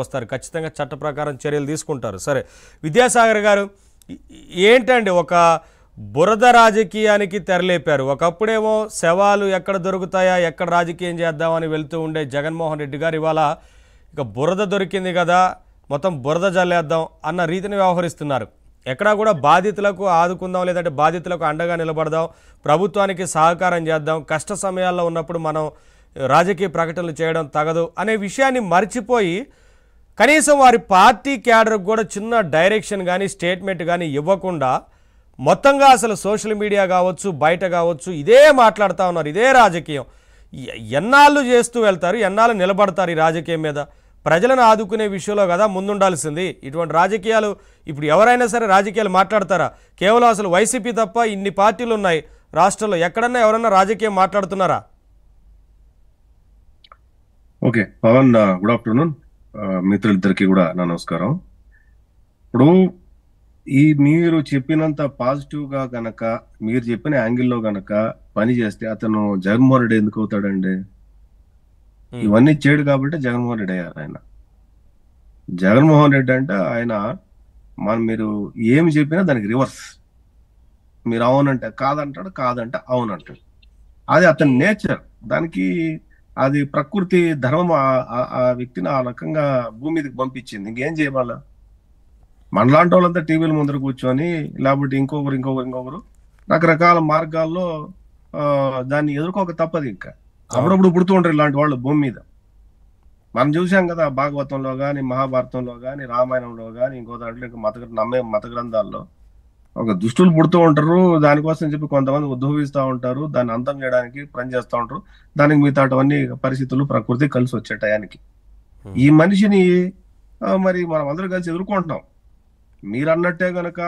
వస్తారు ఖచ్చితంగా చట్ట ప్రకారం చర్యలు తీసుకుంటారు. సరే విద్యాసాగర్ గారు, ఏంటండి ఒక బురద రాజకీయానికి తెరలేపారు. ఒకప్పుడేమో శవాలు ఎక్కడ దొరుకుతాయా, ఎక్కడ రాజకీయం చేద్దామని వెళ్తూ ఉండే జగన్మోహన్ రెడ్డి గారు ఇవాళ ఇక బురద దొరికింది కదా, మొత్తం బురద జల్లేద్దాం అన్న రీతిని వ్యవహరిస్తున్నారు. ఎక్కడా కూడా బాధితులకు ఆదుకుందాం, లేదంటే బాధితులకు అండగా నిలబడదాం, ప్రభుత్వానికి సహకారం చేద్దాం, కష్ట సమయాల్లో ఉన్నప్పుడు మనం రాజకీయ ప్రకటనలు చేయడం తగదు అనే విషయాన్ని మర్చిపోయి కనీసం వారి పార్టీ క్యాడర్కి కూడా చిన్న డైరెక్షన్ కానీ స్టేట్మెంట్ కానీ ఇవ్వకుండా మొత్తంగా అసలు సోషల్ మీడియా కావచ్చు, బయట కావచ్చు, ఇదే మాట్లాడుతూ ఉన్నారు. ఇదే రాజకీయం ఎన్నాళ్ళు చేస్తూ వెళ్తారు, ఎన్నాళ్ళు నిలబడతారు ఈ రాజకీయం మీద? ప్రజలను ఆదుకునే విషయంలో కదా ముందుండాల్సింది. ఇటువంటి రాజకీయాలు ఇప్పుడు ఎవరైనా సరే రాజకీయాలు మాట్లాడతారా? కేవలం అసలు వైసీపీ తప్ప ఇన్ని పార్టీలు ఉన్నాయి రాష్ట్రంలో, ఎక్కడన్నా ఎవరన్నా రాజకీయం మాట్లాడుతున్నారా? Okay Pavan, good afternoon. మిత్రులిద్దరికి కూడా నా నమస్కారం. ఇప్పుడు మీరు చెప్పినంత పాజిటివ్ గా గనక, మీరు చెప్పిన యాంగిల్లో గనక పని చేస్తే అతను జగన్మోహన్ రెడ్డి ఎందుకు అవుతాడండి? ఇవన్నీ చేయడు కాబట్టి జగన్మోహన్ రెడ్డి అయ్యారు ఆయన. జగన్మోహన్ రెడ్డి అంటే ఆయన మీరు ఏమి చెప్పినా దానికి రివర్స్. మీరు అవునంటే కాదంటాడు, కాదంటే అవునంటాడు. అది అతని నేచర్. దానికి అది ప్రకృతి ధర్మం. ఆ వ్యక్తిని ఆ రకంగా భూమి మీదకి పంపించింది. ఇంకేం చేయవాళ్ళ? మనలాంటి వాళ్ళంతా టీవీల ముందర కూర్చొని, లేకపోతే ఇంకొకరు రకరకాల మార్గాల్లో దాన్ని ఎదుర్కోక తప్పదు. ఇంకా అప్పుడప్పుడు పుడుతూ ఉంటారు ఇలాంటి వాళ్ళు భూమి మీద. మనం చూసాం కదా, భాగవతంలో కానీ, మహాభారతంలో కానీ, రామాయణంలో కానీ, ఇంకో దాంట్లో ఇంకా మత గ్రంథాల్లో ఒక దుష్టులు పుడుతూ ఉంటారు. దానికోసం చెప్పి కొంతమంది ఉద్భవిస్తూ ఉంటారు, దాన్ని అంతం చేయడానికి పని చేస్తూ ఉంటారు. దానికి మిగతావన్నీ పరిస్థితులు, ప్రకృతి కలిసి వచ్చే టయానికి ఈ మనిషిని మరి మనం అందరూ కలిసి ఎదుర్కొంటున్నాం. మీరు అన్నట్టే గనక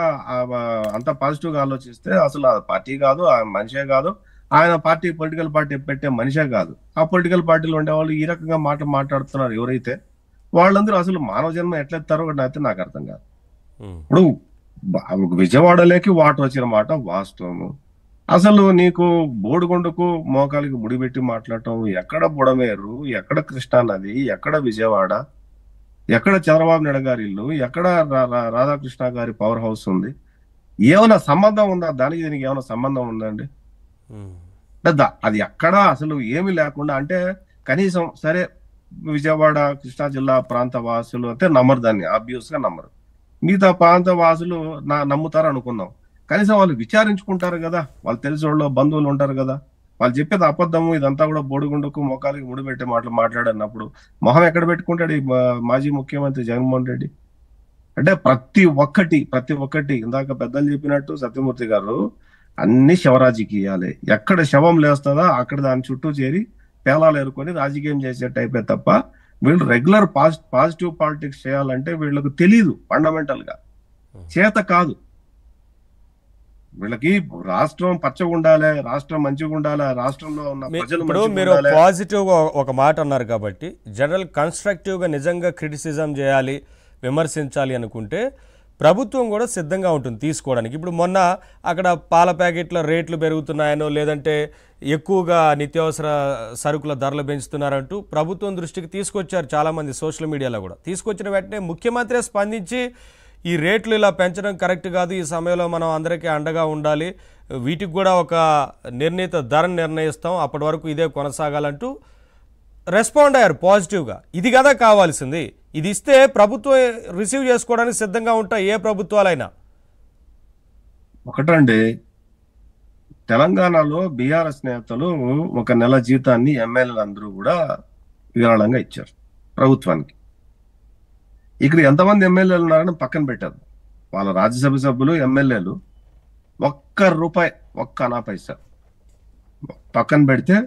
అంత పాజిటివ్ గా ఆలోచిస్తే అసలు ఆ పార్టీ కాదు, ఆ మనిషే కాదు, ఆయన పొలిటికల్ పార్టీ పెట్టే మనిషే కాదు. ఆ పొలిటికల్ పార్టీలో ఉండేవాళ్ళు ఈ రకంగా మాట్లాడుతున్నారు ఎవరైతే, వాళ్ళందరూ అసలు మానవ జన్మ ఎట్లెత్తారో అయితే నాకు అర్థం కాదు. ఇప్పుడు విజయవాడలోకి వాటర్ వచ్చిన మాట వాస్తవము. అసలు నీకు బోడిగొండకు మోకాలికి ముడిపెట్టి మాట్లాడటం, ఎక్కడ బుడమేరు, ఎక్కడ కృష్ణా నది, ఎక్కడ విజయవాడ, ఎక్కడ చంద్రబాబు నాయుడు గారి ఇల్లు, ఎక్కడ రాధాకృష్ణ గారి పవర్ హౌస్ ఉంది? ఏమైనా సంబంధం ఉందా? దీనికి ఏమైనా సంబంధం ఉందండి? అది ఎక్కడ అసలు ఏమి లేకుండా, అంటే కనీసం సరే విజయవాడ కృష్ణా జిల్లా ప్రాంత వాసులు అయితే నమ్మరు, దాన్ని ఆబ్వియస్ గా నమ్మరు. మిగతా ప్రాంత వాసులు నమ్ముతారు అనుకుందాం. కనీసం వాళ్ళు విచారించుకుంటారు కదా, వాళ్ళు తెలిసిన బంధువులు ఉంటారు కదా, వాళ్ళు చెప్పేది అబద్ధము, ఇదంతా కూడా బోడిగుండుకు మొక్కలకి ముడిపెట్టే మాట్లాడన్నప్పుడు మొహం ఎక్కడ పెట్టుకుంటాడు ఈ మాజీ ముఖ్యమంత్రి జగన్మోహన్ రెడ్డి? అంటే ప్రతి ఒక్కటి ఇందాక పెద్దలు చెప్పినట్టు సత్యమూర్తి గారు, అన్ని శవరాజకీయాలే. ఎక్కడ శవం లేస్తుందా అక్కడ దాని చుట్టూ చేరి పేలాలు ఏరుకొని రాజకీయం చేసే టైపే తప్ప వీళ్ళు రెగ్యులర్ పాజిటివ్ పాలిటిక్స్ చేయాలంటే వీళ్ళకు తెలియదు. ఫండమెంటల్ గా చేత కాదు వీళ్ళకి. రాష్ట్రం పచ్చగా ఉండాలి, రాష్ట్రం మంచిగా ఉండాలి, రాష్ట్రంలో ఉన్న ప్రజలు. ఇప్పుడు మీరు పాజిటివ్ గా ఒక మాట అన్నారు కాబట్టి, జనరల్ కన్స్ట్రక్టివ్ గా నిజంగా క్రిటిసిజం చేయాలి, విమర్శించాలి అనుకుంటే ప్రభుత్వం కూడా సిద్ధంగా ఉంటుంది తీసుకోవడానికి. ఇప్పుడు మొన్న అక్కడ పాల ప్యాకెట్ల రేట్లు పెరుగుతున్నాయనో, లేదంటే ఎక్కువగా నిత్యావసర సరుకుల ధరలు పెంచుతున్నారంటూ ప్రభుత్వం దృష్టికి తీసుకొచ్చారు చాలామంది సోషల్ మీడియాలో కూడా. తీసుకొచ్చిన వెంటనే ముఖ్యమంత్రి స్పందించి ఈ రేట్లు ఇలా పెంచడం కరెక్ట్ కాదు, ఈ సమయంలో మనం అందరికీ అండగా ఉండాలి, వీటికి కూడా ఒక నిర్ణీత ధరను నిర్ణయిస్తాం, అప్పటి వరకు ఇదే కొనసాగాలంటూ రెస్పాండ్ అయ్యారు పాజిటివ్గా. ఇది కదా కావాల్సింది. ఇది ఇస్తే ప్రభుత్వం రిసీవ్ చేసుకోవడానికి సిద్ధంగా ఉంటాయి ఏ ప్రభుత్వాలైనా. ఒకటండి, తెలంగాణలో బీఆర్ఎస్ నేతలు ఒక నెల జీతాన్ని ఎమ్మెల్యేలు అందరూ కూడా విరాళంగా ఇచ్చారు ప్రభుత్వానికి. ఇక్కడ ఎంతమంది ఎమ్మెల్యేలు ఉన్నారని పక్కన పెట్టారు. వాళ్ళ రాజ్యసభ సభ్యులు, ఎమ్మెల్యేలు ₹1 ఒక్క అనా పైసా పక్కన పెడితే,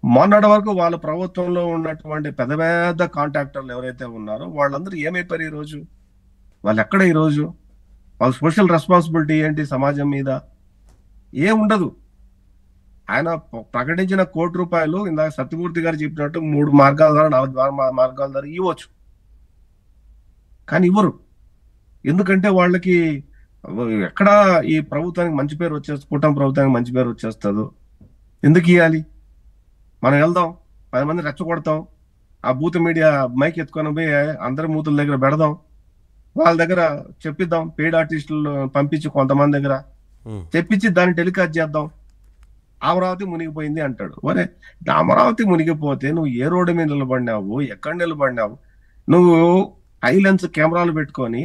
మొన్నటి వరకు వాళ్ళ ప్రభుత్వంలో ఉన్నటువంటి పెద్ద పెద్ద కాంట్రాక్టర్లు ఎవరైతే ఉన్నారో వాళ్ళందరూ ఏమైపోయారు ఈరోజు? వాళ్ళు ఎక్కడ ఈరోజు? వాళ్ళ సోషల్ రెస్పాన్సిబిలిటీ ఏంటి సమాజం మీద? ఏముండదు. ఆయన ప్రకటించిన ₹1 ఇందాక సత్యమూర్తి గారు చెప్పినట్టు 3 మార్గాల ద్వారా 4 మార్గాల ద్వారా ఇవ్వచ్చు, కానీ ఇవ్వరు. ఎందుకంటే వాళ్ళకి ఎక్కడ ఈ ప్రభుత్వానికి మంచి పేరు వచ్చేస్తుంది, కూటమి ప్రభుత్వానికి మంచి పేరు వచ్చేస్తుందో ఎందుకు ఇవ్వాలి? మనం వెళ్దాం, 10 మంది రెచ్చగొడతాం, ఆ బూత్ మీడియా మైక్ ఎత్తుకొని పోయి అందరి మూతుల దగ్గర పెడదాం, వాళ్ళ దగ్గర చెప్పిద్దాం, పెయిడ్ ఆర్టిస్టులు పంపించి కొంతమంది దగ్గర ఉమ్, తెప్పించి దాన్ని టెలికాస్ట్ చేద్దాం. అమరావతి మునిగిపోయింది అంటాడు. ఒరే, అమరావతి మునిగిపోతే నువ్వు ఏ రోడ్డు మీద నిలబడినావు, ఎక్కడ నిలబడినావు? నువ్వు హైలెన్స్ కెమెరాలు పెట్టుకొని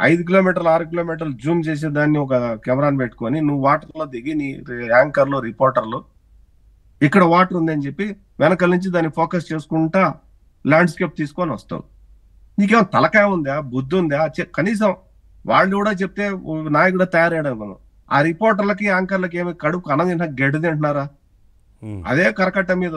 5 కిలోమీటర్లు 6 కిలోమీటర్లు జూమ్ చేసే దాన్ని ఒక కెమెరాని పెట్టుకొని నువ్వు వాటర్ లో దిగి నీ యాంకర్లు రిపోర్టర్లు ఇక్కడ వాటర్ ఉందని చెప్పి వెనకాల నుంచి దాన్ని ఫోకస్ చేసుకుంటా ల్యాండ్స్కేప్ తీసుకొని వస్తావు. నీకేమో తలకాయ ఉందా, బుద్ధి ఉందా? కనీసం వాళ్ళు కూడా చెప్తే నాయకుడు తయారయ్యాడు మనం. ఆ రిపోర్టర్లకి యాంకర్లకి ఏమి కడుపు అన్నం తింటున్నా గడ్డి తింటున్నారా? ఉమ్. అదే కరకట్ట మీద